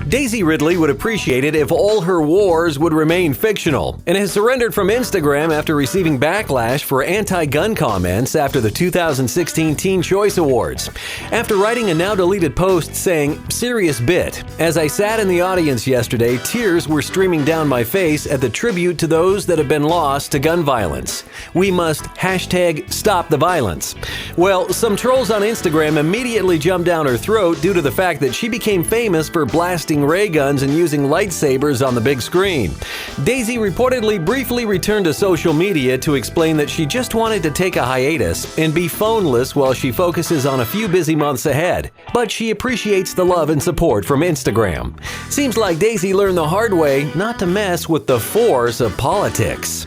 Daisy Ridley would appreciate it if all her wars would remain fictional, and has surrendered from Instagram after receiving backlash for anti-gun comments after the 2016 Teen Choice Awards. After writing a now-deleted post saying, "Serious bit. As I sat in the audience yesterday, tears were streaming down my face at the tribute to those that have been lost to gun violence. We must #stop the violence." Well, some trolls on Instagram immediately jumped down her throat due to the fact that she became famous for blasting ray guns and using lightsabers on the big screen. Daisy reportedly briefly returned to social media to explain that she just wanted to take a hiatus and be phoneless while she focuses on a few busy months ahead. But she appreciates the love and support from Instagram. Seems like Daisy learned the hard way not to mess with the force of politics.